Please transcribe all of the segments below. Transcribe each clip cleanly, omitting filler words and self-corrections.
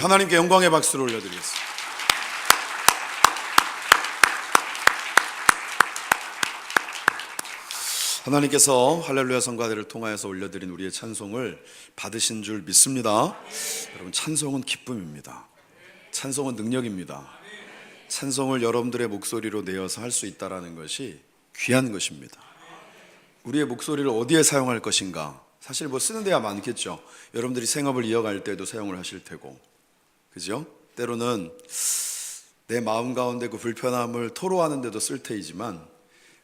우리 하나님께 영광의 박수를 올려드리겠습니다. 하나님께서 할렐루야 성가대를 통하여서 올려드린 우리의 찬송을 받으신 줄 믿습니다. 여러분, 찬송은 기쁨입니다. 찬송은 능력입니다. 찬송을 여러분들의 목소리로 내어서 할 수 있다는 것이 귀한 것입니다. 우리의 목소리를 어디에 사용할 것인가, 사실 쓰는 데가 많겠죠. 여러분들이 생업을 이어갈 때도 사용을 하실 테고, 그죠? 때로는 내 마음 가운데 그 불편함을 토로하는 데도 쓸 테이지만,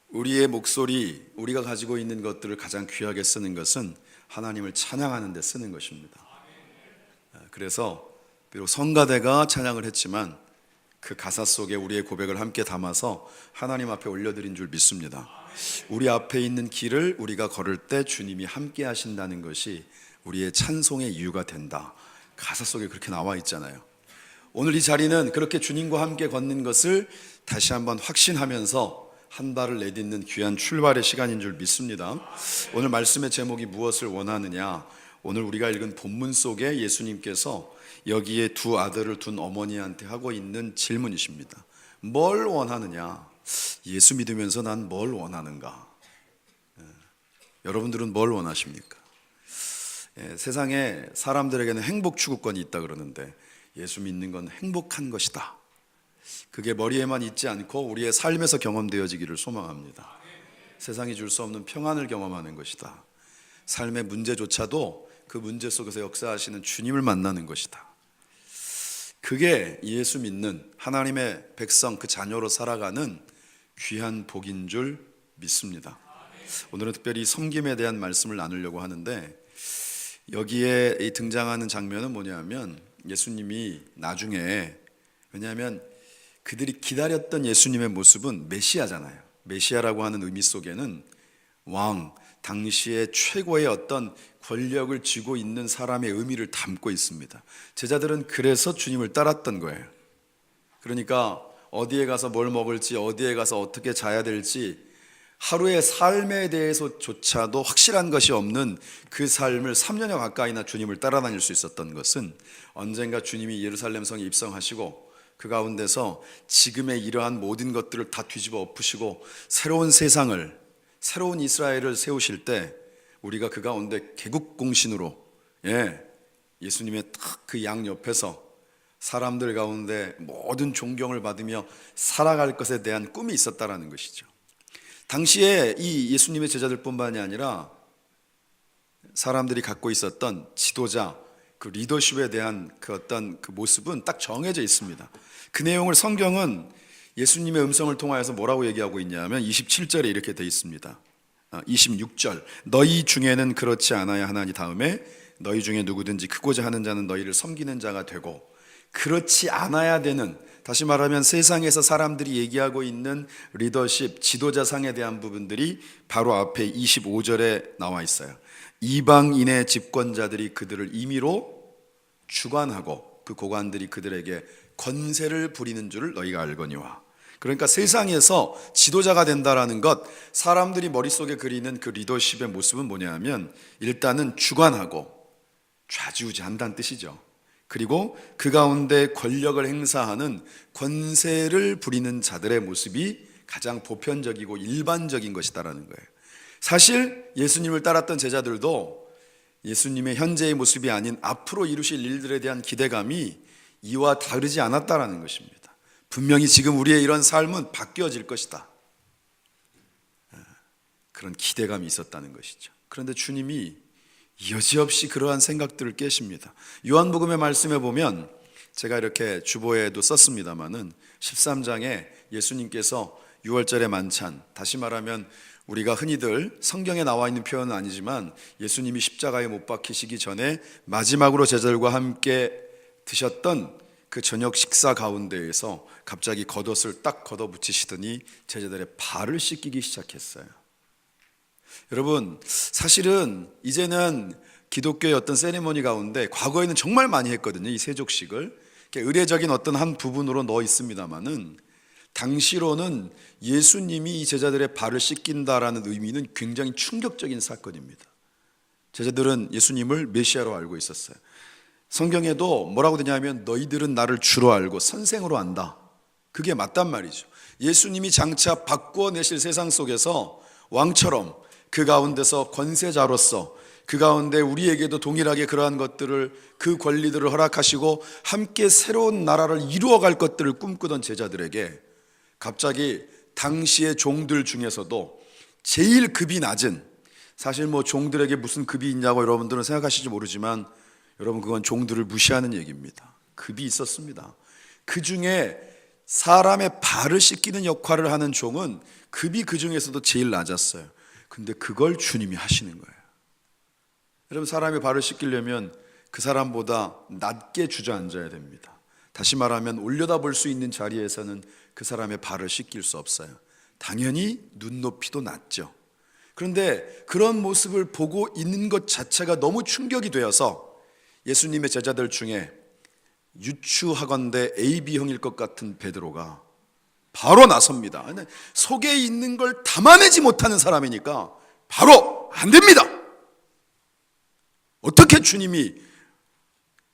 우리의 목소리, 우리가 가지고 있는 것들을 가장 귀하게 쓰는 것은 하나님을 찬양하는 데 쓰는 것입니다. 그래서 비록 성가대가 찬양을 했지만 그 가사 속에 우리의 고백을 함께 담아서 하나님 앞에 올려드린 줄 믿습니다. 우리 앞에 있는 길을 우리가 걸을 때 주님이 함께 하신다는 것이 우리의 찬송의 이유가 된다. 가사 속에 그렇게 나와 있잖아요. 오늘 이 자리는 그렇게 주님과 함께 걷는 것을 다시 한번 확신하면서 한 발을 내딛는 귀한 출발의 시간인 줄 믿습니다. 오늘 말씀의 제목이 무엇을 원하느냐, 오늘 우리가 읽은 본문 속에 예수님께서 여기에 두 아들을 둔 어머니한테 하고 있는 질문이십니다. 뭘 원하느냐? 예수 믿으면서 난 뭘 원하는가? 여러분들은 뭘 원하십니까? 세상에 사람들에게는 행복 추구권이 있다 그러는데 예수 믿는 건 행복한 것이다. 그게 머리에만 있지 않고 우리의 삶에서 경험되어지기를 소망합니다. 세상이 줄 수 없는 평안을 경험하는 것이다. 삶의 문제조차도 그 문제 속에서 역사하시는 주님을 만나는 것이다. 그게 예수 믿는 하나님의 백성, 그 자녀로 살아가는 귀한 복인 줄 믿습니다. 오늘은 특별히 섬김에 대한 말씀을 나누려고 하는데, 여기에 등장하는 장면은 뭐냐면 예수님이 나중에, 왜냐하면 그들이 기다렸던 예수님의 모습은 메시아잖아요. 메시아라고 하는 의미 속에는 왕, 당시의 최고의 어떤 권력을 쥐고 있는 사람의 의미를 담고 있습니다. 제자들은 그래서 주님을 따랐던 거예요. 그러니까 어디에 가서 뭘 먹을지, 어디에 가서 어떻게 자야 될지, 하루의 삶에 대해서조차도 확실한 것이 없는 그 삶을 3년여 가까이나 주님을 따라다닐 수 있었던 것은, 언젠가 주님이 예루살렘 성에 입성하시고 그 가운데서 지금의 이러한 모든 것들을 다 뒤집어 엎으시고 새로운 세상을, 새로운 이스라엘을 세우실 때 우리가 그 가운데 개국공신으로 예수님의 딱 그 양 옆에서 사람들 가운데 모든 존경을 받으며 살아갈 것에 대한 꿈이 있었다라는 것이죠. 당시에 이 예수님의 제자들뿐만이 아니라 사람들이 갖고 있었던 지도자, 그 리더십에 대한 그 어떤 그 모습은 딱 정해져 있습니다. 그 내용을 성경은 예수님의 음성을 통하여서 뭐라고 얘기하고 있냐면 27절에 이렇게 되어 있습니다. 26절, 너희 중에는 그렇지 않아야 하나니 다음에 너희 중에 누구든지 크고자 하는 자는 너희를 섬기는 자가 되고, 그렇지 않아야 되는, 다시 말하면 세상에서 사람들이 얘기하고 있는 리더십, 지도자상에 대한 부분들이 바로 앞에 25절에 나와 있어요. 이방인의 집권자들이 그들을 임의로 주관하고 그 고관들이 그들에게 권세를 부리는 줄을 너희가 알거니와. 그러니까 세상에서 지도자가 된다라는 것, 사람들이 머릿속에 그리는 그 리더십의 모습은 뭐냐면 일단은 주관하고 좌지우지한다는 뜻이죠. 그리고 그 가운데 권력을 행사하는 권세를 부리는 자들의 모습이 가장 보편적이고 일반적인 것이다라는 거예요. 사실 예수님을 따랐던 제자들도 예수님의 현재의 모습이 아닌 앞으로 이루실 일들에 대한 기대감이 이와 다르지 않았다라는 것입니다. 분명히 지금 우리의 이런 삶은 바뀌어질 것이다, 그런 기대감이 있었다는 것이죠. 그런데 주님이 여지없이 그러한 생각들을 깨십니다. 요한복음의 말씀에 보면, 제가 이렇게 주보에도 썼습니다마는 13장에 예수님께서 6월절의 만찬, 다시 말하면 우리가 흔히들 성경에 나와 있는 표현은 아니지만 예수님이 십자가에 못 박히시기 전에 마지막으로 제자들과 함께 드셨던 그 저녁 식사 가운데에서 갑자기 겉옷을 딱 걷어붙이시더니 제자들의 발을 씻기기 시작했어요. 여러분, 사실은 이제는 기독교의 어떤 세리머니 가운데, 과거에는 정말 많이 했거든요. 이 세족식을 의례적인 어떤 한 부분으로 넣어 있습니다마는, 당시로는 예수님이 이 제자들의 발을 씻긴다라는 의미는 굉장히 충격적인 사건입니다. 제자들은 예수님을 메시아로 알고 있었어요. 성경에도 뭐라고 되냐면 너희들은 나를 주로 알고 선생으로 안다. 그게 맞단 말이죠. 예수님이 장차 바꾸어내실 세상 속에서 왕처럼 그 가운데서 권세자로서 그 가운데 우리에게도 동일하게 그러한 것들을, 그 권리들을 허락하시고 함께 새로운 나라를 이루어갈 것들을 꿈꾸던 제자들에게 갑자기 당시의 종들 중에서도 제일 급이 낮은, 사실 뭐 종들에게 무슨 급이 있냐고 여러분들은 생각하실지 모르지만 여러분 그건 종들을 무시하는 얘기입니다. 급이 있었습니다. 그 중에 사람의 발을 씻기는 역할을 하는 종은 급이 그 중에서도 제일 낮았어요. 근데 그걸 주님이 하시는 거예요. 여러분, 사람의 발을 씻기려면 그 사람보다 낮게 주저앉아야 됩니다. 다시 말하면 올려다볼 수 있는 자리에서는 그 사람의 발을 씻길 수 없어요. 당연히 눈높이도 낮죠. 그런데 그런 모습을 보고 있는 것 자체가 너무 충격이 되어서 예수님의 제자들 중에 유추하건대 AB형일 것 같은 베드로가 바로 나섭니다. 속에 있는 걸 담아내지 못하는 사람이니까 바로 안 됩니다. 어떻게 주님이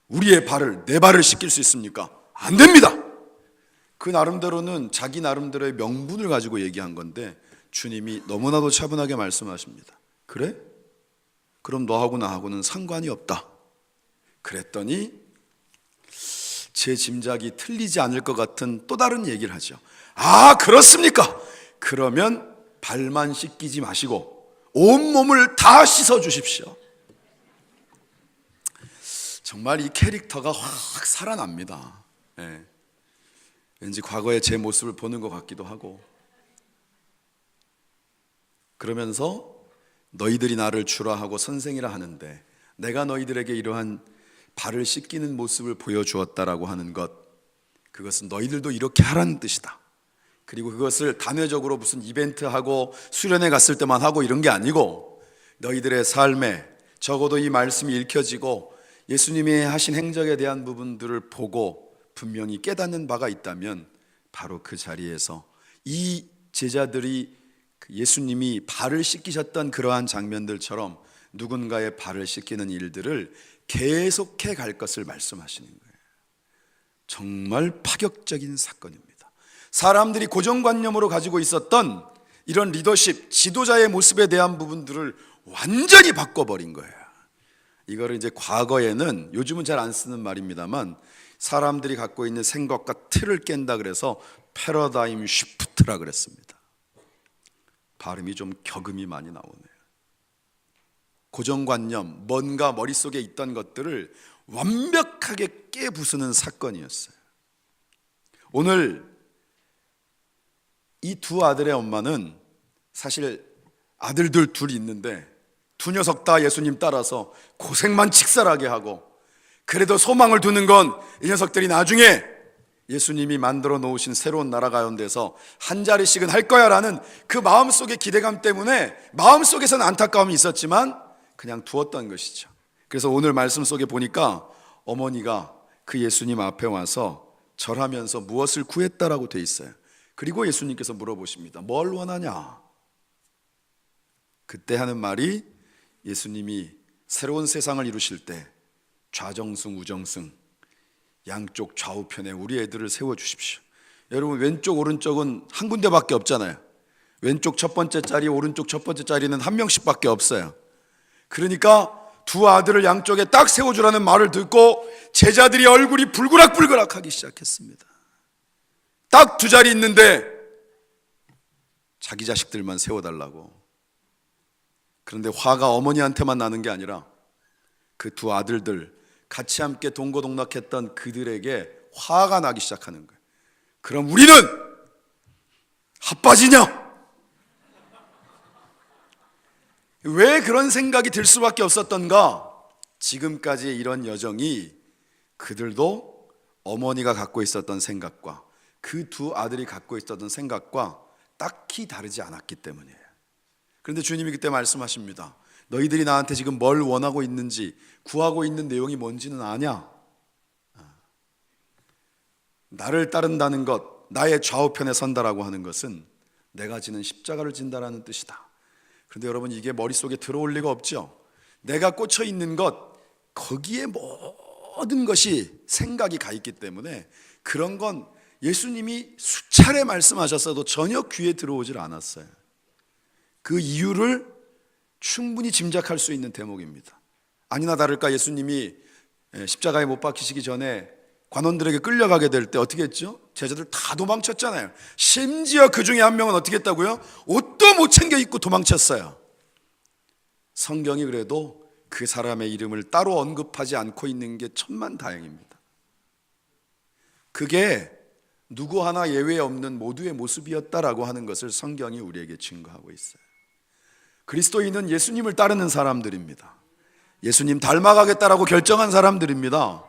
우리의 발을, 내 발을 씻길 수 있습니까? 안 됩니다. 그 나름대로는 자기 나름대로의 명분을 가지고 얘기한 건데 주님이 너무나도 차분하게 말씀하십니다. 그래? 그럼 너하고 나하고는 상관이 없다. 그랬더니 제 짐작이 틀리지 않을 것 같은 또 다른 얘기를 하죠. 아, 그렇습니까? 그러면 발만 씻기지 마시고 온몸을 다 씻어 주십시오. 정말 이 캐릭터가 확 살아납니다. 예. 왠지 과거의 제 모습을 보는 것 같기도 하고, 그러면서 너희들이 나를 주라 하고 선생이라 하는데 내가 너희들에게 이러한 발을 씻기는 모습을 보여주었다라고 하는 것, 그것은 너희들도 이렇게 하라는 뜻이다. 그리고 그것을 단회적으로 무슨 이벤트하고 수련회 갔을 때만 하고 이런 게 아니고 너희들의 삶에 적어도 이 말씀이 읽혀지고 예수님이 하신 행적에 대한 부분들을 보고 분명히 깨닫는 바가 있다면 바로 그 자리에서 이 제자들이 예수님이 발을 씻기셨던 그러한 장면들처럼 누군가의 발을 씻기는 일들을 계속해 갈 것을 말씀하시는 거예요. 정말 파격적인 사건입니다. 사람들이 고정관념으로 가지고 있었던 이런 리더십, 지도자의 모습에 대한 부분들을 완전히 바꿔버린 거예요. 이거를 이제 과거에는, 요즘은 잘 안 쓰는 말입니다만, 사람들이 갖고 있는 생각과 틀을 깬다 그래서 패러다임 쉬프트라 그랬습니다. 발음이 좀 격음이 많이 나오네요. 고정관념, 뭔가 머릿속에 있던 것들을 완벽하게 깨부수는 사건이었어요. 오늘 이 두 아들의 엄마는 사실 아들들 둘이 있는데 두 녀석 다 예수님 따라서 고생만 칙살하게 하고, 그래도 소망을 두는 건 이 녀석들이 나중에 예수님이 만들어 놓으신 새로운 나라 가운데서 한 자리씩은 할 거야 라는 그 마음속의 기대감 때문에 마음속에서는 안타까움이 있었지만 그냥 두었던 것이죠. 그래서 오늘 말씀 속에 보니까 어머니가 그 예수님 앞에 와서 절하면서 무엇을 구했다라고 돼 있어요. 그리고 예수님께서 물어보십니다. 뭘 원하냐? 그때 하는 말이, 예수님이 새로운 세상을 이루실 때 좌정승 우정승 양쪽 좌우편에 우리 애들을 세워주십시오. 여러분, 왼쪽 오른쪽은 한 군데밖에 없잖아요. 왼쪽 첫 번째 자리, 오른쪽 첫 번째 자리는 한 명씩밖에 없어요. 그러니까 두 아들을 양쪽에 딱 세워주라는 말을 듣고 제자들이 얼굴이 불그락불그락 하기 시작했습니다. 딱 두 자리 있는데 자기 자식들만 세워달라고. 그런데 화가 어머니한테만 나는 게 아니라 그 두 아들들, 같이 함께 동고동락했던 그들에게 화가 나기 시작하는 거예요. 그럼 우리는 핫바지냐? 왜 그런 생각이 들 수밖에 없었던가? 지금까지의 이런 여정이 그들도 어머니가 갖고 있었던 생각과 그 두 아들이 갖고 있었던 생각과 딱히 다르지 않았기 때문이에요. 그런데 주님이 그때 말씀하십니다. 너희들이 나한테 지금 뭘 원하고 있는지, 구하고 있는 내용이 뭔지는 아냐? 나를 따른다는 것, 나의 좌우편에 선다라고 하는 것은 내가 지는 십자가를 진다라는 뜻이다. 그런데 여러분, 이게 머릿속에 들어올 리가 없죠. 내가 꽂혀 있는 것, 거기에 모든 것이 생각이 가 있기 때문에 그런 건 예수님이 수차례 말씀하셨어도 전혀 귀에 들어오질 않았어요. 그 이유를 충분히 짐작할 수 있는 대목입니다. 아니나 다를까 예수님이 십자가에 못 박히시기 전에 관원들에게 끌려가게 될 때 어떻게 했죠? 제자들 다 도망쳤잖아요. 심지어 그 중에 한 명은 어떻게 했다고요? 옷도 못 챙겨 입고 도망쳤어요. 성경이 그래도 그 사람의 이름을 따로 언급하지 않고 있는 게 천만다행입니다. 그게 누구 하나 예외 없는 모두의 모습이었다라고 하는 것을 성경이 우리에게 증거하고 있어요. 그리스도인은 예수님을 따르는 사람들입니다. 예수님 닮아가겠다라고 결정한 사람들입니다.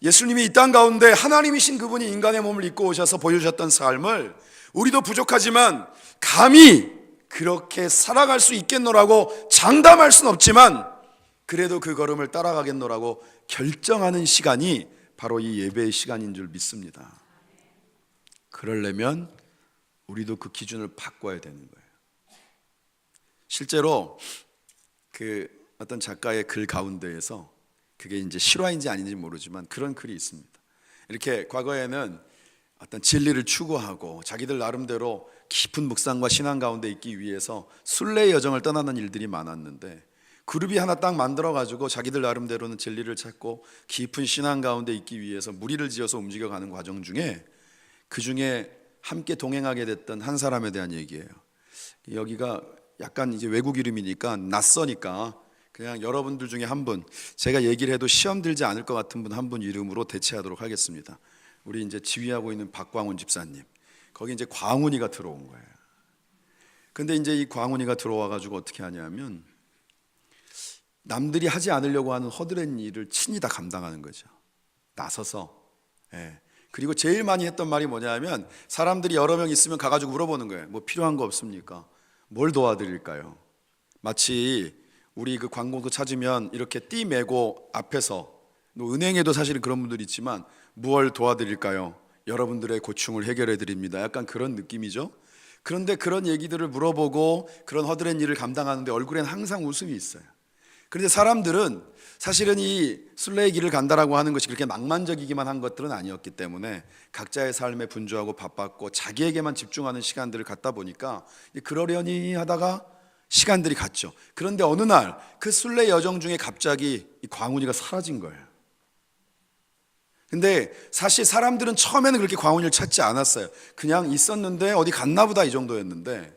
예수님이 이 땅 가운데 하나님이신 그분이 인간의 몸을 입고 오셔서 보여주셨던 삶을 우리도 부족하지만 감히 그렇게 살아갈 수 있겠노라고 장담할 수는 없지만 그래도 그 걸음을 따라가겠노라고 결정하는 시간이 바로 이 예배의 시간인 줄 믿습니다. 그러려면 우리도 그 기준을 바꿔야 되는 거예요. 실제로 그 어떤 작가의 글 가운데에서 그게 이제 실화인지 아닌지 모르지만 그런 글이 있습니다. 이렇게 과거에는 어떤 진리를 추구하고 자기들 나름대로 깊은 묵상과 신앙 가운데 있기 위해서 순례의 여정을 떠나는 일들이 많았는데 그룹이 하나 딱 만들어 가지고 자기들 나름대로는 진리를 찾고 깊은 신앙 가운데 있기 위해서 무리를 지어서 움직여가는 과정 중에 그 중에 함께 동행하게 됐던 한 사람에 대한 얘기예요. 여기가 약간 이제 외국 이름이니까 낯서니까 그냥 여러분들 중에 한 분, 제가 얘기를 해도 시험 들지 않을 것 같은 분 한 분 이름으로 대체하도록 하겠습니다. 우리 이제 지휘하고 있는 박광훈 집사님. 거기 이제 광훈이가 들어온 거예요. 근데 이제 이 광훈이가 들어와 가지고 어떻게 하냐면 남들이 하지 않으려고 하는 허드렛 일을 친히 다 감당하는 거죠. 나서서. 예. 그리고 제일 많이 했던 말이 뭐냐면 사람들이 여러 명 있으면 가가지고 물어보는 거예요. 뭐 필요한 거 없습니까? 뭘 도와드릴까요? 마치 우리 그 광고도 찾으면 이렇게 띠 메고 앞에서 은행에도 사실은 그런 분들이 있지만 무얼 도와드릴까요? 여러분들의 고충을 해결해 드립니다. 약간 그런 느낌이죠. 그런데 그런 얘기들을 물어보고 그런 허드렛 일을 감당하는데 얼굴엔 항상 웃음이 있어요. 그런데 사람들은 사실은 이 순례의 길을 간다라고 하는 것이 그렇게 낭만적이기만 한 것들은 아니었기 때문에 각자의 삶에 분주하고 바빴고 자기에게만 집중하는 시간들을 갖다 보니까 그러려니 하다가 시간들이 갔죠. 그런데 어느 날 그 순례 여정 중에 갑자기 이 광훈이가 사라진 거예요. 근데 사실 사람들은 처음에는 그렇게 광훈이를 찾지 않았어요. 그냥 있었는데 어디 갔나 보다 이 정도였는데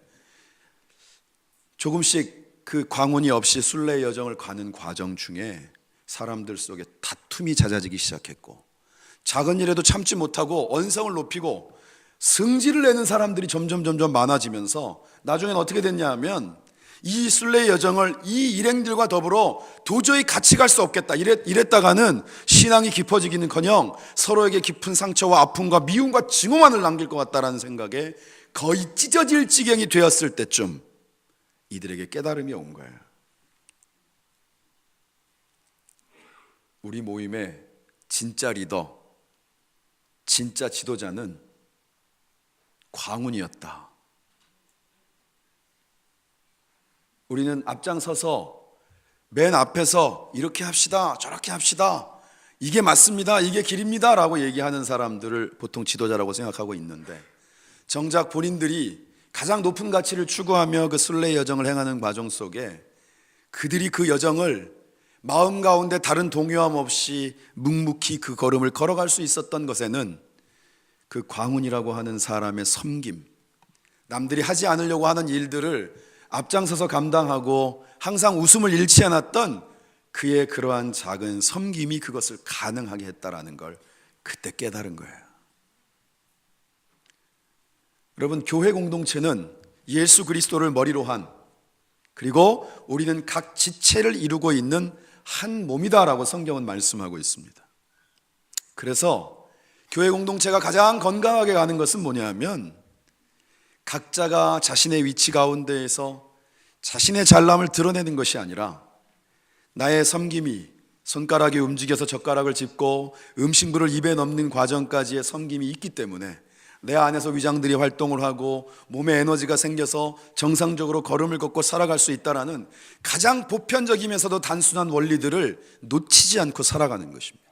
조금씩 그 광훈이 없이 순례 여정을 가는 과정 중에 사람들 속에 다툼이 잦아지기 시작했고 작은 일에도 참지 못하고 언성을 높이고 승질을 내는 사람들이 점점 많아지면서 나중엔 어떻게 됐냐 하면 이 순례의 여정을 이 일행들과 더불어 도저히 같이 갈 수 없겠다 이랬다가는 신앙이 깊어지기는커녕 서로에게 깊은 상처와 아픔과 미움과 증오만을 남길 것 같다라는 생각에 거의 찢어질 지경이 되었을 때쯤 이들에게 깨달음이 온 거예요. 우리 모임의 진짜 리더, 진짜 지도자는 광훈이었다. 우리는 앞장서서 맨 앞에서 이렇게 합시다, 저렇게 합시다, 이게 맞습니다, 이게 길입니다 라고 얘기하는 사람들을 보통 지도자라고 생각하고 있는데 정작 본인들이 가장 높은 가치를 추구하며 그 순례의 여정을 행하는 과정 속에 그들이 그 여정을 마음 가운데 다른 동요함 없이 묵묵히 그 걸음을 걸어갈 수 있었던 것에는 그 광훈이라고 하는 사람의 섬김, 남들이 하지 않으려고 하는 일들을 앞장서서 감당하고 항상 웃음을 잃지 않았던 그의 그러한 작은 섬김이 그것을 가능하게 했다라는 걸 그때 깨달은 거예요. 여러분, 교회 공동체는 예수 그리스도를 머리로 한, 그리고 우리는 각 지체를 이루고 있는 한 몸이다라고 성경은 말씀하고 있습니다. 그래서 교회 공동체가 가장 건강하게 가는 것은 뭐냐면 각자가 자신의 위치 가운데에서 자신의 잘남을 드러내는 것이 아니라 나의 섬김이 손가락이 움직여서 젓가락을 짚고 음식물을 입에 넣는 과정까지의 섬김이 있기 때문에 내 안에서 위장들이 활동을 하고 몸에 에너지가 생겨서 정상적으로 걸음을 걷고 살아갈 수 있다라는 가장 보편적이면서도 단순한 원리들을 놓치지 않고 살아가는 것입니다.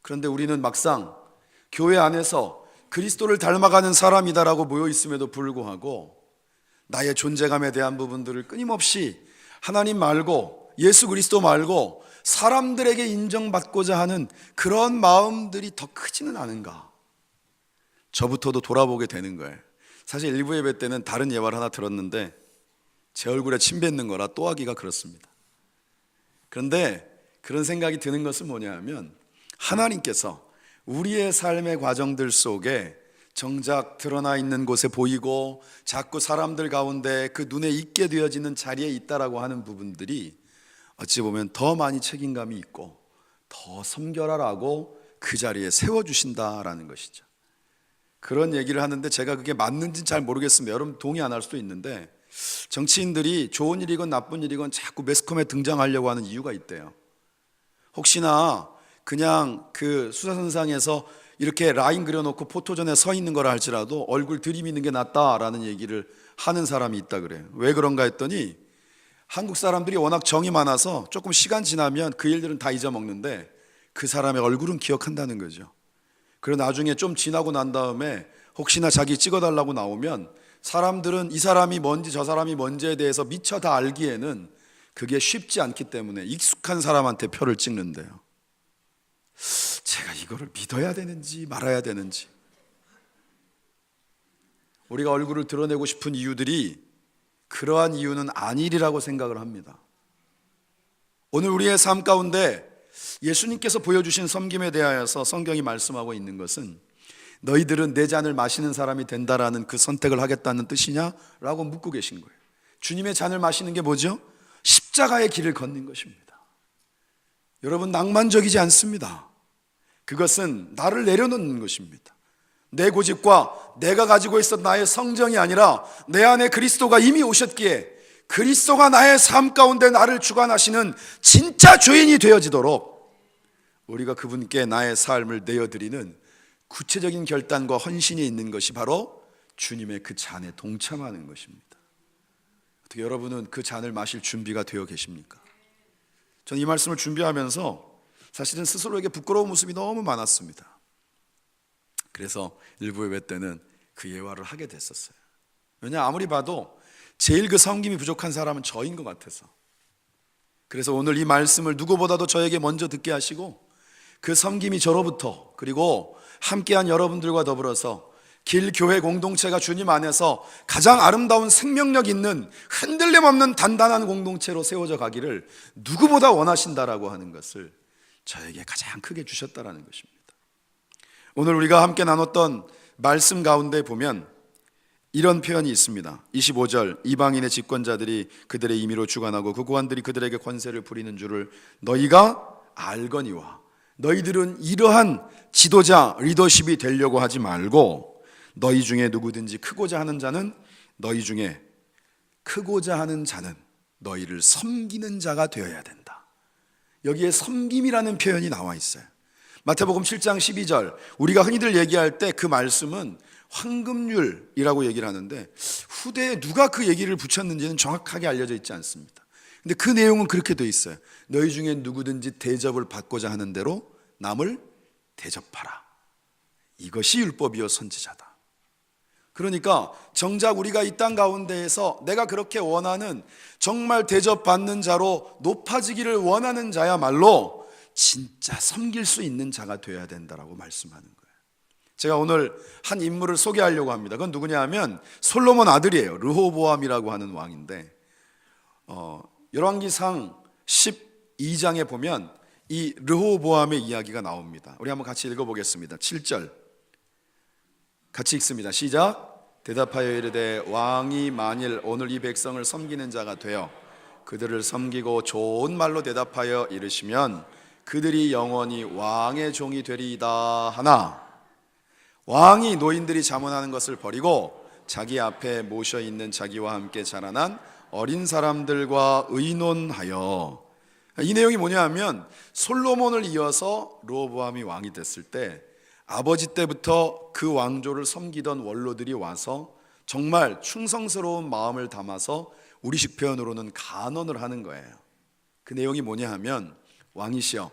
그런데 우리는 막상 교회 안에서 그리스도를 닮아가는 사람이다라고 모여 있음에도 불구하고 나의 존재감에 대한 부분들을 끊임없이 하나님 말고 예수 그리스도 말고 사람들에게 인정받고자 하는 그런 마음들이 더 크지는 않은가? 저부터도 돌아보게 되는 거예요. 사실 일부 예배 때는 다른 예화를 하나 들었는데 제 얼굴에 침 뱉는 거라 또 하기가 그렇습니다. 그런데 그런 생각이 드는 것은 뭐냐 하면 하나님께서 우리의 삶의 과정들 속에 정작 드러나 있는 곳에 보이고 자꾸 사람들 가운데 그 눈에 익게 되어지는 자리에 있다라고 하는 부분들이 어찌 보면 더 많이 책임감이 있고 더 섬겨라라고 그 자리에 세워주신다라는 것이죠. 그런 얘기를 하는데 제가 그게 맞는지는 잘 모르겠습니다. 여러분 동의 안 할 수도 있는데 정치인들이 좋은 일이건 나쁜 일이건 자꾸 매스컴에 등장하려고 하는 이유가 있대요. 혹시나 그냥 그 수사선상에서 이렇게 라인 그려놓고 포토존에 서 있는 거라 할지라도 얼굴 들이미는 게 낫다라는 얘기를 하는 사람이 있다 그래요. 왜 그런가 했더니 한국 사람들이 워낙 정이 많아서 조금 시간 지나면 그 일들은 다 잊어먹는데 그 사람의 얼굴은 기억한다는 거죠. 그리고 나중에 좀 지나고 난 다음에 혹시나 자기 찍어달라고 나오면 사람들은 이 사람이 뭔지 저 사람이 뭔지에 대해서 미처 다 알기에는 그게 쉽지 않기 때문에 익숙한 사람한테 표를 찍는데요. 제가 이거를 믿어야 되는지 말아야 되는지, 우리가 얼굴을 드러내고 싶은 이유들이 그러한 이유는 아니리라고 생각을 합니다. 오늘 우리의 삶 가운데 예수님께서 보여주신 섬김에 대하여서 성경이 말씀하고 있는 것은 너희들은 내 잔을 마시는 사람이 된다라는 그 선택을 하겠다는 뜻이냐? 라고 묻고 계신 거예요. 주님의 잔을 마시는 게 뭐죠? 십자가의 길을 걷는 것입니다. 여러분, 낭만적이지 않습니다. 그것은 나를 내려놓는 것입니다. 내 고집과 내가 가지고 있었던 나의 성정이 아니라 내 안에 그리스도가 이미 오셨기에 그리스도가 나의 삶 가운데 나를 주관하시는 진짜 주인이 되어지도록 우리가 그분께 나의 삶을 내어드리는 구체적인 결단과 헌신이 있는 것이 바로 주님의 그 잔에 동참하는 것입니다. 어떻게 여러분은 그 잔을 마실 준비가 되어 계십니까? 저는 이 말씀을 준비하면서 사실은 스스로에게 부끄러운 모습이 너무 많았습니다. 그래서 일부 예배 때는 그 예화를 하게 됐었어요. 왜냐, 아무리 봐도 제일 그 섬김이 부족한 사람은 저인 것 같아서. 그래서 오늘 이 말씀을 누구보다도 저에게 먼저 듣게 하시고 그 섬김이 저로부터, 그리고 함께한 여러분들과 더불어서 길교회 공동체가 주님 안에서 가장 아름다운 생명력 있는 흔들림 없는 단단한 공동체로 세워져 가기를 누구보다 원하신다라고 하는 것을 저에게 가장 크게 주셨다라는 것입니다. 오늘 우리가 함께 나눴던 말씀 가운데 보면 이런 표현이 있습니다. 25절, 이방인의 집권자들이 그들의 임의로 주관하고 그 고관들이 그들에게 권세를 부리는 줄을 너희가 알거니와, 너희들은 이러한 지도자, 리더십이 되려고 하지 말고 너희 중에 누구든지 크고자 하는 자는 너희를 섬기는 자가 되어야 된다. 여기에 섬김이라는 표현이 나와 있어요. 마태복음 7장 12절, 우리가 흔히들 얘기할 때 그 말씀은 황금률이라고 얘기를 하는데 후대에 누가 그 얘기를 붙였는지는 정확하게 알려져 있지 않습니다. 근데 그 내용은 그렇게 돼 있어요. 너희 중에 누구든지 대접을 받고자 하는 대로 남을 대접하라. 이것이 율법이요 선지자다. 그러니까 정작 우리가 이 땅 가운데에서 내가 그렇게 원하는, 정말 대접받는 자로 높아지기를 원하는 자야말로 진짜 섬길 수 있는 자가 되어야 된다라고 말씀하는 거예요. 제가 오늘 한 인물을 소개하려고 합니다. 그건 누구냐 하면 솔로몬 아들이에요. 르호보암이라고 하는 왕인데 열왕기상 12장에 보면 이 르호보암의 이야기가 나옵니다. 우리 한번 같이 읽어보겠습니다. 7절 같이 읽습니다. 시작. 대답하여 이르되 왕이 만일 오늘 이 백성을 섬기는 자가 되어 그들을 섬기고 좋은 말로 대답하여 이르시면 그들이 영원히 왕의 종이 되리이다 하나, 왕이 노인들이 자문하는 것을 버리고 자기 앞에 모셔 있는 자기와 함께 자라난 어린 사람들과 의논하여. 이 내용이 뭐냐 하면 솔로몬을 이어서 르호보암이 왕이 됐을 때 아버지 때부터 그 왕조를 섬기던 원로들이 와서 정말 충성스러운 마음을 담아서 우리식 표현으로는 간언을 하는 거예요. 그 내용이 뭐냐 하면, 왕이시여,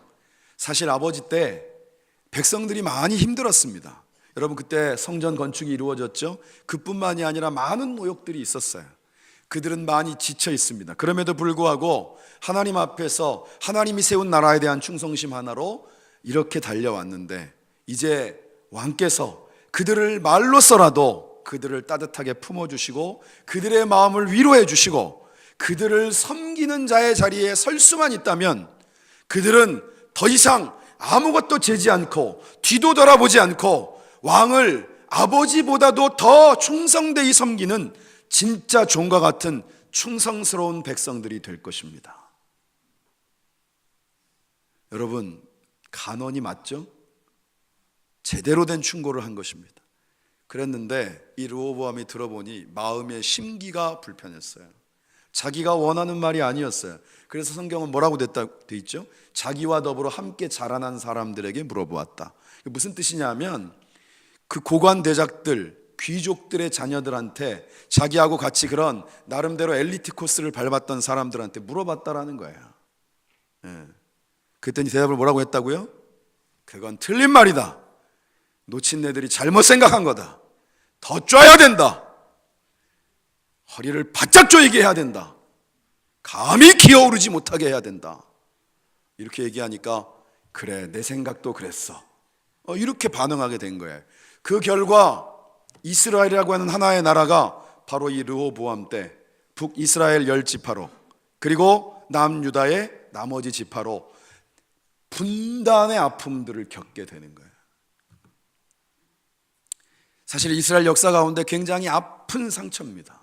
사실 아버지 때 백성들이 많이 힘들었습니다. 여러분, 그때 성전 건축이 이루어졌죠. 그뿐만이 아니라 많은 모욕들이 있었어요. 그들은 많이 지쳐 있습니다. 그럼에도 불구하고 하나님 앞에서 하나님이 세운 나라에 대한 충성심 하나로 이렇게 달려왔는데, 이제 왕께서 그들을 말로써라도 그들을 따뜻하게 품어주시고 그들의 마음을 위로해 주시고 그들을 섬기는 자의 자리에 설 수만 있다면 그들은 더 이상 아무것도 재지 않고 뒤도 돌아보지 않고 왕을 아버지보다도 더 충성되이 섬기는 진짜 종과 같은 충성스러운 백성들이 될 것입니다. 여러분, 간언이 맞죠? 제대로 된 충고를 한 것입니다. 그랬는데 이 르호보암이 들어보니 마음의 심기가 불편했어요. 자기가 원하는 말이 아니었어요. 그래서 성경은 뭐라고 돼 있죠? 자기와 더불어 함께 자라난 사람들에게 물어보았다. 무슨 뜻이냐면 그 고관 대작들, 귀족들의 자녀들한테 자기하고 같이 그런 나름대로 엘리트 코스를 밟았던 사람들한테 물어봤다라는 거예요. 그랬더니 대답을 뭐라고 했다고요? 그건 틀린 말이다. 놓친 애들이 잘못 생각한 거다. 더 쪼아야 된다. 허리를 바짝 조이게 해야 된다. 감히 기어오르지 못하게 해야 된다. 이렇게 얘기하니까 그래, 내 생각도 그랬어. 이렇게 반응하게 된 거예요. 그 결과 이스라엘이라고 하는 하나의 나라가 바로 이 르호보암 때 북이스라엘 10지파로 그리고 남유다의 나머지 지파로 분단의 아픔들을 겪게 되는 거예요. 사실 이스라엘 역사 가운데 굉장히 아픈 상처입니다.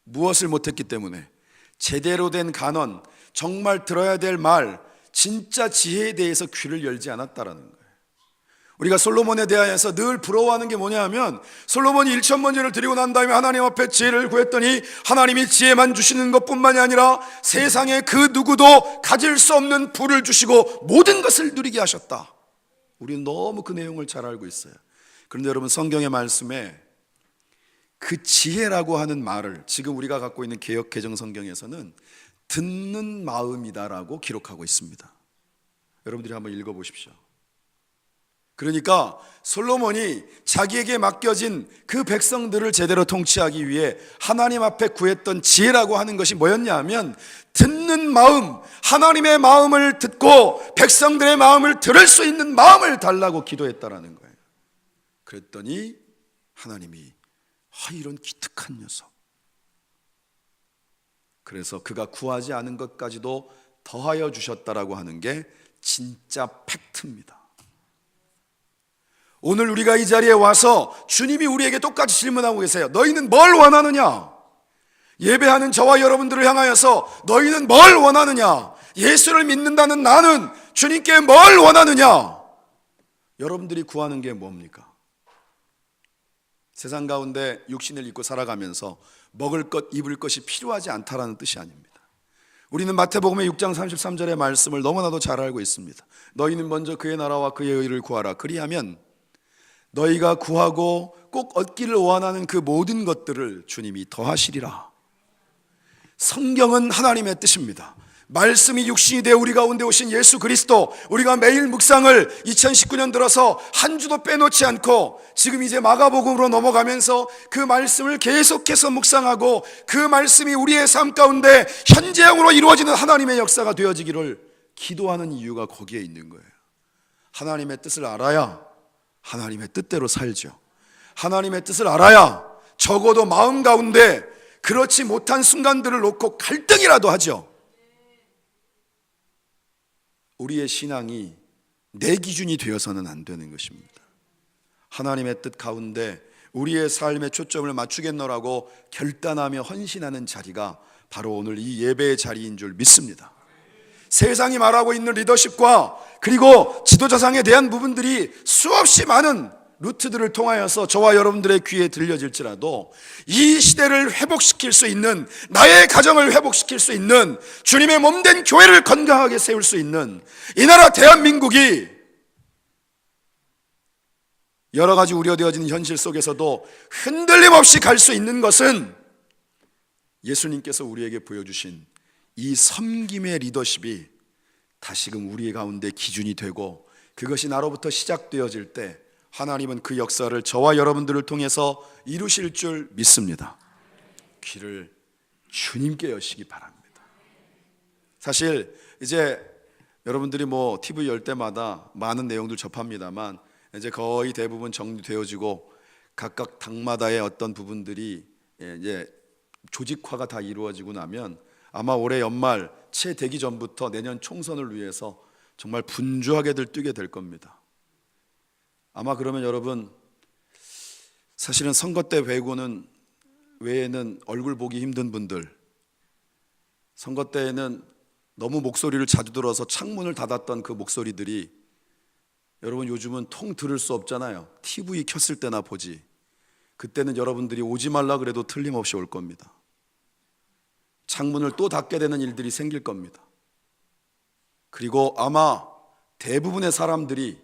무엇을 못했기 때문에? 제대로 된 간언, 정말 들어야 될 말, 진짜 지혜에 대해서 귀를 열지 않았다라는 거예요. 우리가 솔로몬에 대하여서 늘 부러워하는 게 뭐냐 하면 솔로몬이 1천번제를 드리고 난 다음에 하나님 앞에 지혜를 구했더니 하나님이 지혜만 주시는 것뿐만이 아니라 세상에 그 누구도 가질 수 없는 부를 주시고 모든 것을 누리게 하셨다. 우리는 너무 그 내용을 잘 알고 있어요. 그런데 여러분, 성경의 말씀에 그 지혜라고 하는 말을 지금 우리가 갖고 있는 개역 개정 성경에서는 듣는 마음이다라고 기록하고 있습니다. 여러분들이 한번 읽어보십시오. 그러니까 솔로몬이 자기에게 맡겨진 그 백성들을 제대로 통치하기 위해 하나님 앞에 구했던 지혜라고 하는 것이 뭐였냐 하면 듣는 마음, 하나님의 마음을 듣고 백성들의 마음을 들을 수 있는 마음을 달라고 기도했다라는 거예요. 그랬더니 하나님이 이런 기특한 녀석, 그래서 그가 구하지 않은 것까지도 더하여 주셨다라고 하는 게 진짜 팩트입니다. 오늘 우리가 이 자리에 와서 주님이 우리에게 똑같이 질문하고 계세요. 너희는 뭘 원하느냐? 예배하는 저와 여러분들을 향하여서 너희는 뭘 원하느냐? 예수를 믿는다는 나는 주님께 뭘 원하느냐? 여러분들이 구하는 게 뭡니까? 세상 가운데 육신을 입고 살아가면서 먹을 것, 입을 것이 필요하지 않다라는 뜻이 아닙니다. 우리는 마태복음의 6장 33절의 말씀을 너무나도 잘 알고 있습니다. 너희는 먼저 그의 나라와 그의 의를 구하라. 그리하면 너희가 구하고 꼭 얻기를 원하는 그 모든 것들을 주님이 더하시리라. 성경은 하나님의 뜻입니다. 말씀이 육신이 되어 우리 가운데 오신 예수 그리스도, 우리가 매일 묵상을 2019년 들어서 한 주도 빼놓지 않고 지금 이제 마가복음으로 넘어가면서 그 말씀을 계속해서 묵상하고 그 말씀이 우리의 삶 가운데 현재형으로 이루어지는 하나님의 역사가 되어지기를 기도하는 이유가 거기에 있는 거예요. 하나님의 뜻을 알아야 하나님의 뜻대로 살죠. 하나님의 뜻을 알아야 적어도 마음 가운데 그렇지 못한 순간들을 놓고 갈등이라도 하죠. 우리의 신앙이 내 기준이 되어서는 안 되는 것입니다. 하나님의 뜻 가운데 우리의 삶에 초점을 맞추겠노라고 결단하며 헌신하는 자리가 바로 오늘 이 예배의 자리인 줄 믿습니다. 세상이 말하고 있는 리더십과 그리고 지도자상에 대한 부분들이 수없이 많은 루트들을 통하여서 저와 여러분들의 귀에 들려질지라도 이 시대를 회복시킬 수 있는, 나의 가정을 회복시킬 수 있는, 주님의 몸된 교회를 건강하게 세울 수 있는 이 나라 대한민국이 여러 가지 우려되어지는 현실 속에서도 흔들림 없이 갈 수 있는 것은 예수님께서 우리에게 보여주신 이 섬김의 리더십이 다시금 우리 가운데 기준이 되고 그것이 나로부터 시작되어질 때 하나님은 그 역사를 저와 여러분들을 통해서 이루실 줄 믿습니다. 귀를 주님께 여시기 바랍니다. 사실 이제 여러분들이 뭐 TV 열 때마다 많은 내용들 접합니다만 이제 거의 대부분 정리되어지고 각각 당마다의 어떤 부분들이 이제 조직화가 다 이루어지고 나면 아마 올해 연말 채 되기 전부터 내년 총선을 위해서 정말 분주하게들 뛰게 될 겁니다. 아마 그러면 여러분 사실은 선거 때 외에는 얼굴 보기 힘든 분들, 선거 때에는 너무 목소리를 자주 들어서 창문을 닫았던 그 목소리들이 여러분 요즘은 통 들을 수 없잖아요. TV 켰을 때나 보지. 그때는 여러분들이 오지 말라 그래도 틀림없이 올 겁니다. 창문을 또 닫게 되는 일들이 생길 겁니다. 그리고 아마 대부분의 사람들이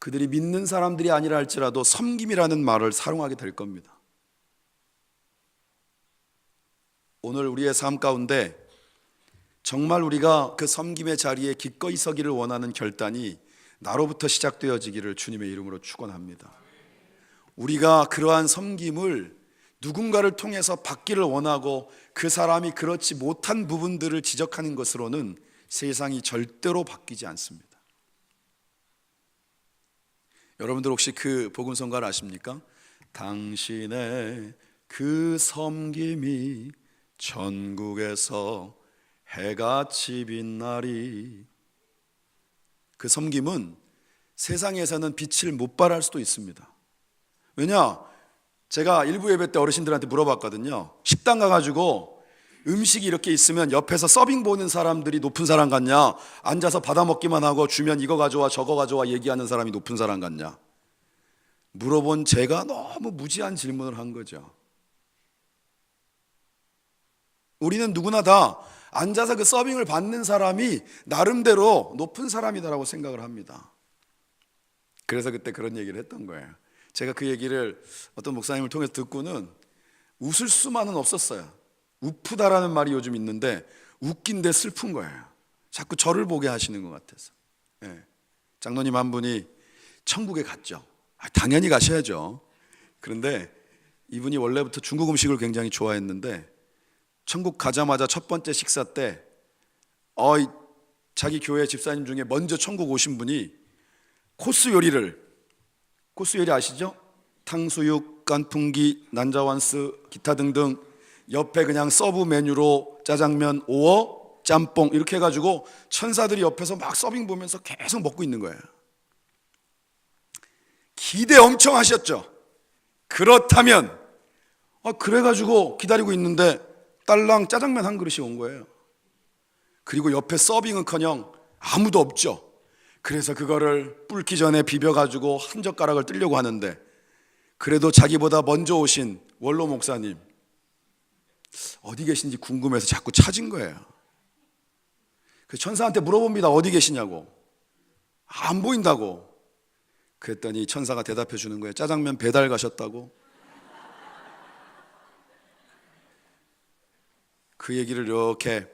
그들이 믿는 사람들이 아니라 할지라도 섬김이라는 말을 사용하게 될 겁니다. 오늘 우리의 삶 가운데 정말 우리가 그 섬김의 자리에 기꺼이 서기를 원하는 결단이 나로부터 시작되어지기를 주님의 이름으로 축원합니다. 우리가 그러한 섬김을 누군가를 통해서 받기를 원하고 그 사람이 그렇지 못한 부분들을 지적하는 것으로는 세상이 절대로 바뀌지 않습니다. 여러분들 혹시 그 복음성가를 아십니까? 당신의 그 섬김이 전국에서 해같이 빛나리. 그 섬김은 세상에서는 빛을 못 발할 수도 있습니다. 왜냐? 제가 일부 예배 때 어르신들한테 물어봤거든요. 식당 가가지고 음식이 이렇게 있으면 옆에서 서빙 보는 사람들이 높은 사람 같냐, 앉아서 받아 먹기만 하고 주면 이거 가져와 저거 가져와 얘기하는 사람이 높은 사람 같냐, 물어본 제가 너무 무지한 질문을 한 거죠. 우리는 누구나 다 앉아서 그 서빙을 받는 사람이 나름대로 높은 사람이다라고 생각을 합니다. 그래서 그때 그런 얘기를 했던 거예요. 제가 그 얘기를 어떤 목사님을 통해서 듣고는 웃을 수만은 없었어요. 우프다라는 말이 요즘 있는데 웃긴데 슬픈 거예요. 자꾸 저를 보게 하시는 것 같아서. 장로님 한 분이 천국에 갔죠. 당연히 가셔야죠. 그런데 이분이 원래부터 중국 음식을 굉장히 좋아했는데 천국 가자마자 첫 번째 식사 때 자기 교회 집사님 중에 먼저 천국 오신 분이 코스 요리 아시죠? 탕수육, 깐풍기, 난자완스, 기타 등등 옆에 그냥 서브 메뉴로 짜장면, 오어, 짬뽕 이렇게 해가지고 천사들이 옆에서 막 서빙 보면서 계속 먹고 있는 거예요. 기대 엄청 하셨죠. 그렇다면 그래가지고 기다리고 있는데 딸랑 짜장면 한 그릇이 온 거예요. 그리고 옆에 서빙은커녕 아무도 없죠. 그래서 그거를 불기 전에 비벼가지고 한 젓가락을 뜨려고 하는데 그래도 자기보다 먼저 오신 원로 목사님 어디 계신지 궁금해서 자꾸 찾은 거예요. 그 천사한테 물어봅니다. 어디 계시냐고. 안 보인다고. 그랬더니 천사가 대답해 주는 거예요. 짜장면 배달 가셨다고. 그 얘기를 이렇게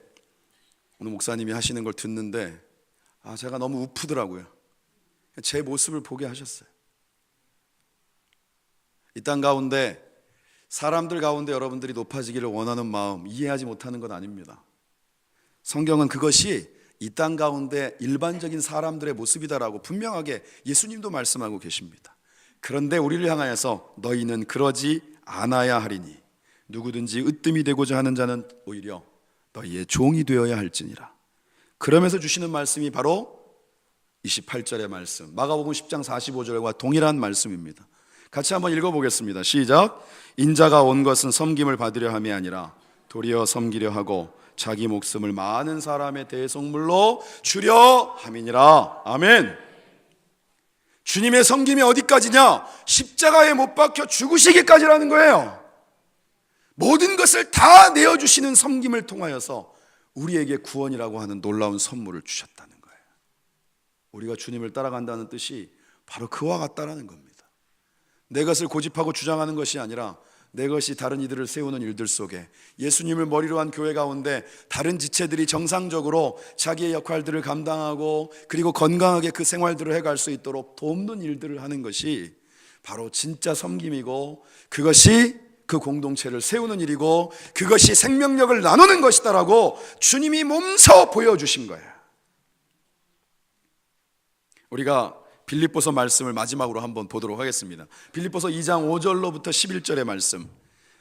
오늘 목사님이 하시는 걸 듣는데 제가 너무 우프더라고요. 제 모습을 보게 하셨어요. 이 땅 가운데 사람들 가운데 여러분들이 높아지기를 원하는 마음 이해하지 못하는 건 아닙니다. 성경은 그것이 이 땅 가운데 일반적인 사람들의 모습이다라고 분명하게 예수님도 말씀하고 계십니다. 그런데 우리를 향하여서 너희는 그러지 않아야 하리니 누구든지 으뜸이 되고자 하는 자는 오히려 너희의 종이 되어야 할지니라. 그러면서 주시는 말씀이 바로 28절의 말씀, 마가복음 10장 45절과 동일한 말씀입니다. 같이 한번 읽어보겠습니다. 시작. 인자가 온 것은 섬김을 받으려 함이 아니라 도리어 섬기려 하고 자기 목숨을 많은 사람의 대속물로 주려 함이니라. 아멘. 주님의 섬김이 어디까지냐? 십자가에 못 박혀 죽으시기까지라는 거예요. 모든 것을 다 내어주시는 섬김을 통하여서 우리에게 구원이라고 하는 놀라운 선물을 주셨다는 거예요. 우리가 주님을 따라간다는 뜻이 바로 그와 같다라는 겁니다. 내 것을 고집하고 주장하는 것이 아니라 내 것이 다른 이들을 세우는 일들 속에 예수님을 머리로 한 교회 가운데 다른 지체들이 정상적으로 자기의 역할들을 감당하고 그리고 건강하게 그 생활들을 해갈 수 있도록 돕는 일들을 하는 것이 바로 진짜 섬김이고, 그것이 그 공동체를 세우는 일이고, 그것이 생명력을 나누는 것이다라고 주님이 몸소 보여주신 거예요. 우리가 빌립보서 말씀을 마지막으로 한번 보도록 하겠습니다. 빌립보서 2장 5절로부터 11절의 말씀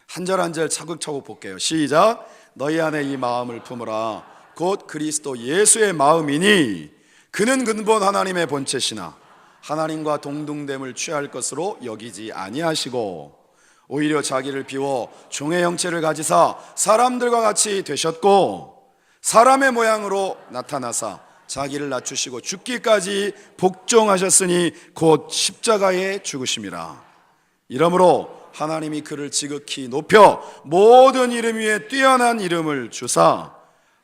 한 절 한 절 차곡차곡 볼게요. 시작. 너희 안에 이 마음을 품으라. 곧 그리스도 예수의 마음이니 그는 근본 하나님의 본체시나 하나님과 동등됨을 취할 것으로 여기지 아니하시고 오히려 자기를 비워 종의 형체를 가지사 사람들과 같이 되셨고 사람의 모양으로 나타나사 자기를 낮추시고 죽기까지 복종하셨으니 곧 십자가에 죽으심이라. 이러므로 하나님이 그를 지극히 높여 모든 이름 위에 뛰어난 이름을 주사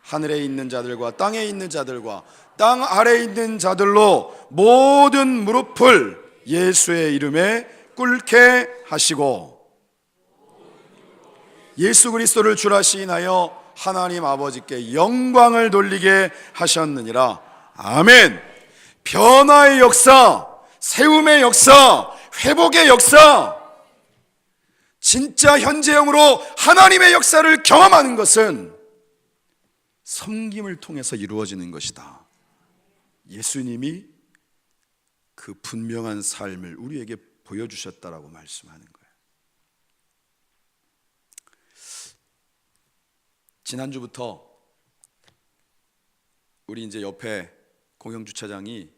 하늘에 있는 자들과 땅에 있는 자들과 땅 아래에 있는 자들로 모든 무릎을 예수의 이름에 꿇게 하시고 예수 그리스도를 주라 시인하여 하나님 아버지께 영광을 돌리게 하셨느니라. 아멘. 변화의 역사, 세움의 역사, 회복의 역사, 진짜 현재형으로 하나님의 역사를 경험하는 것은 섬김을 통해서 이루어지는 것이다. 예수님이 그 분명한 삶을 우리에게 보여주셨다라고 말씀하는 거예요. 지난주부터 우리 이제 옆에 공영주차장이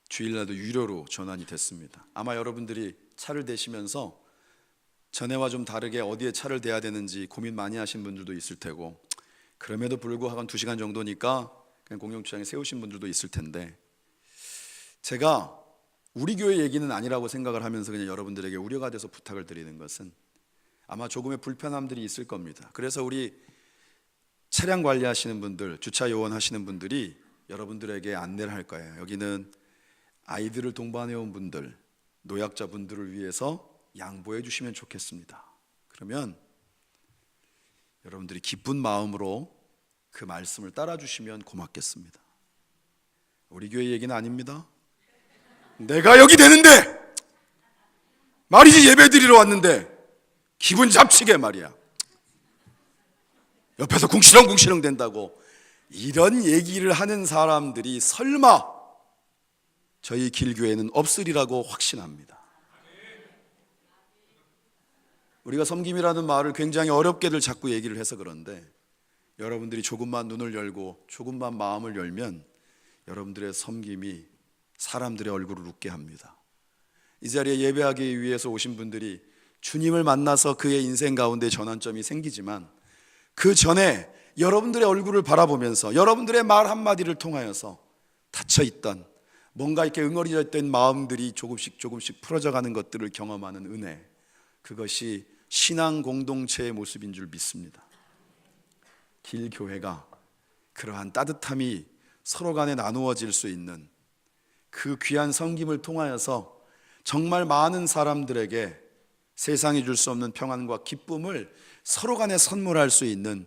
주일날도 유료로 전환이 됐습니다. 아마 여러분들이 차를 대시면서 전에와 좀 다르게 어디에 차를 대야 되는지 고민 많이 하신 분들도 있을 테고, 그럼에도 불구하고 한 2시간 정도니까 그냥 공영주차장에 세우신 분들도 있을 텐데, 제가 우리 교회 얘기는 아니라고 생각을 하면서 그냥 여러분들에게 우려가 돼서 부탁을 드리는 것은 아마 조금의 불편함들이 있을 겁니다. 그래서 우리 차량 관리하시는 분들, 주차 요원 하시는 분들이 여러분들에게 안내를 할 거예요. 여기는 아이들을 동반해 온 분들, 노약자분들을 위해서 양보해 주시면 좋겠습니다. 그러면 여러분들이 기쁜 마음으로 그 말씀을 따라 주시면 고맙겠습니다. 우리 교회 얘기는 아닙니다. 내가 여기 되는데 말이지, 예배 드리러 왔는데 기분 잡치게 말이야, 옆에서 궁시렁궁시렁 된다고 이런 얘기를 하는 사람들이 설마 저희 길교회는 없으리라고 확신합니다. 우리가 섬김이라는 말을 굉장히 어렵게들 자꾸 얘기를 해서 그런데, 여러분들이 조금만 눈을 열고 조금만 마음을 열면 여러분들의 섬김이 사람들의 얼굴을 웃게 합니다. 이 자리에 예배하기 위해서 오신 분들이 주님을 만나서 그의 인생 가운데 전환점이 생기지만, 그 전에 여러분들의 얼굴을 바라보면서 여러분들의 말 한마디를 통하여서 닫혀있던, 뭔가 이렇게 응어리져 있던 마음들이 조금씩 풀어져가는 것들을 경험하는 은혜, 그것이 신앙 공동체의 모습인 줄 믿습니다. 길교회가 그러한 따뜻함이 서로 간에 나누어질 수 있는 그 귀한 섬김을 통하여서 정말 많은 사람들에게 세상이 줄 수 없는 평안과 기쁨을 서로 간에 선물할 수 있는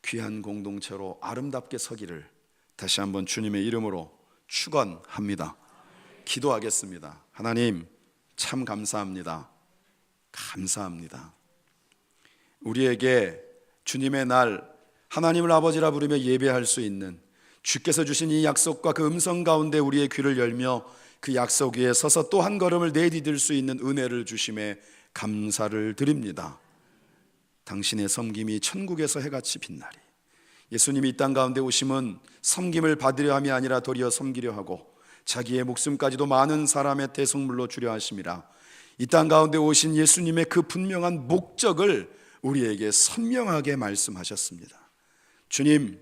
귀한 공동체로 아름답게 서기를 다시 한번 주님의 이름으로 축원합니다. 기도하겠습니다. 하나님, 참 감사합니다. 감사합니다. 우리에게 주님의 날 하나님을 아버지라 부르며 예배할 수 있는 주께서 주신 이 약속과 그 음성 가운데 우리의 귀를 열며 그 약속 위에 서서 또 한 걸음을 내디딜 수 있는 은혜를 주심에 감사를 드립니다. 당신의 섬김이 천국에서 해같이 빛나리. 예수님이 이 땅 가운데 오심은 섬김을 받으려 함이 아니라 도리어 섬기려 하고 자기의 목숨까지도 많은 사람의 대속물로 주려 하심이라. 이 땅 가운데 오신 예수님의 그 분명한 목적을 우리에게 선명하게 말씀하셨습니다. 주님,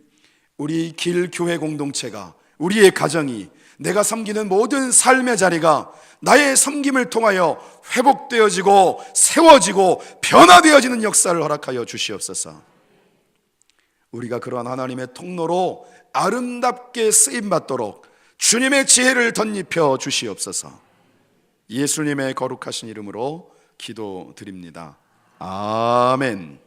우리 길교회 공동체가, 우리의 가정이, 내가 섬기는 모든 삶의 자리가 나의 섬김을 통하여 회복되어지고 세워지고 변화되어지는 역사를 허락하여 주시옵소서. 우리가 그러한 하나님의 통로로 아름답게 쓰임받도록 주님의 지혜를 덧입혀 주시옵소서. 예수님의 거룩하신 이름으로 기도드립니다. 아멘.